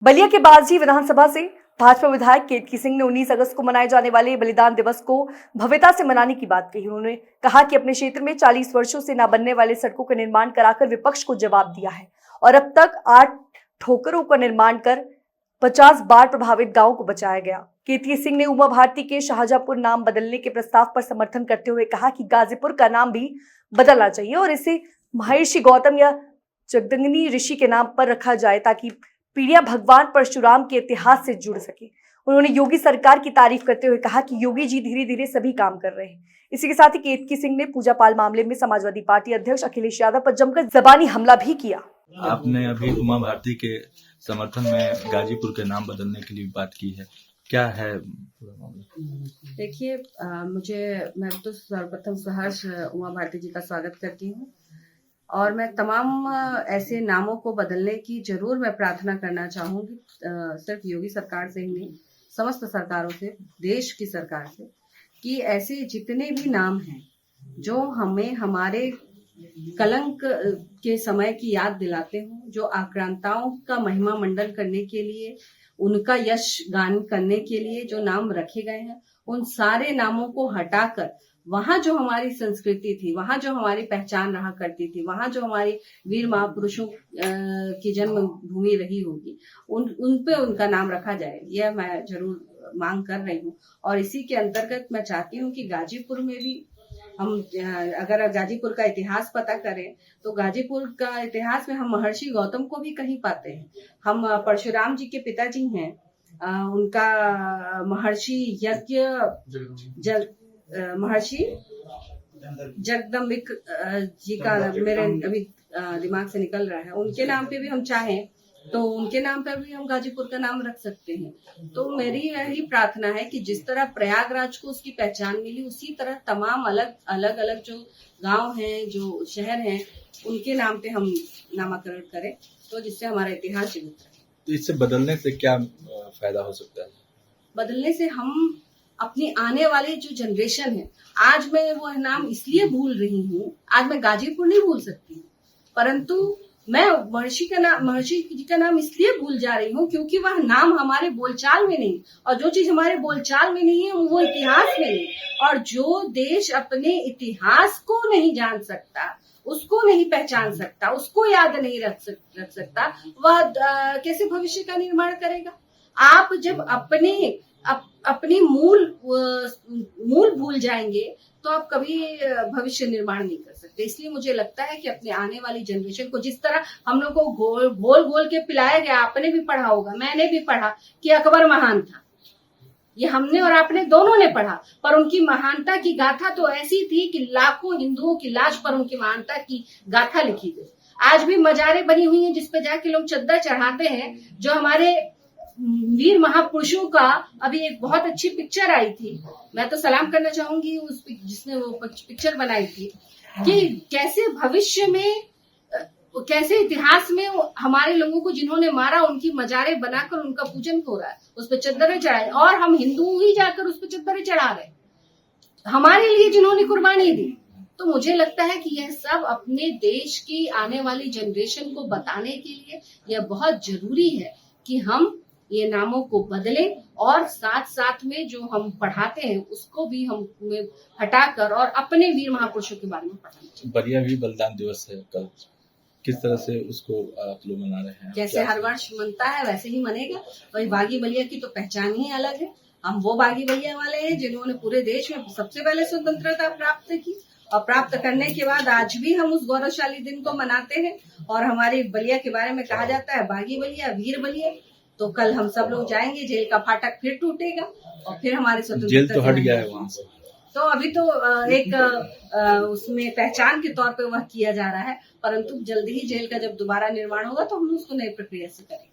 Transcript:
बलिया के बाजी विधानसभा से भाजपा विधायक केतकी सिंह ने 19 अगस्त को मनाए जाने वाले बलिदान दिवस को भव्यता से मनाने की बात कही। उन्होंने कहा कि अपने क्षेत्र में 40 वर्षों से न बनने वाले सड़कों का निर्माण कराकर विपक्ष को जवाब दिया है और अब तक 8 ठोकरों का निर्माण कर 50 बाढ़ प्रभावित गांवों को बचाया गया। केतकी सिंह ने उमा भारती के शाहजहांपुर नाम बदलने के प्रस्ताव पर समर्थन करते हुए कहा कि गाजीपुर का नाम भी बदलना चाहिए और इसे महर्षि गौतम या जगदंगिनी ऋषि के नाम पर रखा जाए ताकि पीढ़ियां भगवान परशुराम के इतिहास से जुड़ सके। उन्होंने योगी सरकार की तारीफ करते हुए कहा कि योगी जी धीरे धीरे सभी काम कर रहे हैं। इसी के साथ ही केतकी सिंह ने पूजा पाल मामले में समाजवादी पार्टी अध्यक्ष अखिलेश यादव पर जमकर जबानी हमला भी किया। आपने अभी उमा भारती के समर्थन में गाजीपुर के नाम बदलने के लिए बात की है, क्या है पूरा मामला? देखिए, मैं तो सर्वप्रथम सहर्ष उमा भारती जी का स्वागत करती हूँ और मैं तमाम ऐसे नामों को बदलने की जरूर मैं प्रार्थना करना चाहूँगी, सिर्फ योगी सरकार से ही नहीं, समस्त सरकारों से, देश की सरकार से, कि ऐसे जितने भी नाम हैं जो हमें हमारे कलंक के समय की याद दिलाते हों, जो आक्रांताओं का महिमा मंडन करने के लिए, उनका यश गान करने के लिए जो नाम रखे गए हैं, उन सारे नामों को हटाकर वहां जो हमारी संस्कृति थी, वहां जो हमारी पहचान रहा करती थी, वहां जो हमारी वीर महापुरुषों की जन्म भूमि रही होगी, उन पे उनका नाम रखा जाए, यह मैं जरूर मांग कर रही हूँ। और इसी के अंतर्गत मैं चाहती हूँ कि गाजीपुर में भी हम, अगर गाजीपुर का इतिहास पता करें तो गाजीपुर का इतिहास में हम महर्षि गौतम को भी कहीं पाते हैं। हम परशुराम जी के पिताजी हैं, उनका महर्षि यज्ञ महर्षि जगदम्बिक जी का मेरे अभी दिमाग से निकल रहा है, उनके नाम पे भी हम चाहें तो उनके नाम पर भी हम गाजीपुर का नाम रख सकते हैं। तो मेरी यही प्रार्थना है कि जिस तरह प्रयागराज को उसकी पहचान मिली, उसी तरह तमाम अलग अलग जो गांव हैं, जो शहर हैं, उनके नाम पे हम नामकरण करें, तो जिससे हमारा इतिहास जीवित रहे। तो इससे बदलने से क्या फायदा हो सकता है? बदलने से हम अपनी आने वाली जो जनरेशन है, आज मैं वो नाम इसलिए भूल रही हूँ, आज मैं गाजीपुर नहीं भूल सकती, परंतु मैं महर्षि जी का नाम इसलिए भूल जा रही हूँ क्योंकि वह नाम हमारे बोलचाल में नहीं, और जो चीज हमारे बोलचाल में नहीं है वो इतिहास में नहीं। और जो देश अपने इतिहास को नहीं जान सकता, उसको नहीं पहचान सकता, उसको याद नहीं रख सकता, वह कैसे भविष्य का निर्माण करेगा? आप जब अपनी मूल भूल जाएंगे तो आप कभी भविष्य निर्माण नहीं कर सकते। इसलिए मुझे लगता है कि अपने आने वाली जनरेशन को, जिस तरह हम लोग को घोल के पिलाया गया, आपने भी पढ़ा होगा, मैंने भी पढ़ा कि अकबर महान था, ये हमने और आपने दोनों ने पढ़ा, पर उनकी महानता की गाथा तो ऐसी थी कि लाखों हिंदुओं की लाश पर उनकी महानता की गाथा लिखी गई। आज भी मजारें बनी हुई हैं जिसपे जाके लोग चद्दर चढ़ाते हैं, जो हमारे वीर महापुरुषों का अभी एक बहुत अच्छी पिक्चर आई थी, मैं तो सलाम करना चाहूंगी उस जिसने वो पिक्चर बनाई थी, कि कैसे भविष्य में, कैसे इतिहास में हमारे लोगों को जिन्होंने मारा उनकी मजारें बनाकर उनका पूजन हो रहा है, उस पर चद्दरें चढ़ाए, और हम हिंदू ही जाकर उस पर चद्दरें चढ़ा रहे हमारे लिए जिन्होंने कुर्बानी दी। तो मुझे लगता है कि यह सब अपने देश की आने वाली जनरेशन को बताने के लिए यह बहुत जरूरी है कि हम ये नामों को बदलें, और साथ साथ में जो हम पढ़ाते हैं उसको भी हम हटाकर और अपने वीर महापुरुषों के बारे में पढ़ाना चाहिए। बलिया भी बलिदान दिवस है कल, किस तरह से उसको आप लोग मना रहे हैं? जैसे हर वर्ष मनता है वैसे ही मनेगा। वही बागी बलिया की तो पहचान ही अलग है। हम वो बागी बलिया वाले हैं जिन्होंने पूरे देश में सबसे पहले स्वतंत्रता प्राप्त की, और प्राप्त करने के बाद आज भी हम उस गौरवशाली दिन को मनाते हैं। और हमारी बलिया के बारे में कहा जाता है बागी बलिया, वीर बलिया। तो कल हम सब लोग जाएंगे, जेल का फाटक फिर टूटेगा और फिर हमारे स्वतंत्रता, जेल तो हट गया है वहां से, तो अभी तो एक उसमें पहचान के तौर पे वह किया जा रहा है, परंतु जल्दी ही जेल का जब दोबारा निर्माण होगा तो हम उसको नई प्रक्रिया से करेंगे।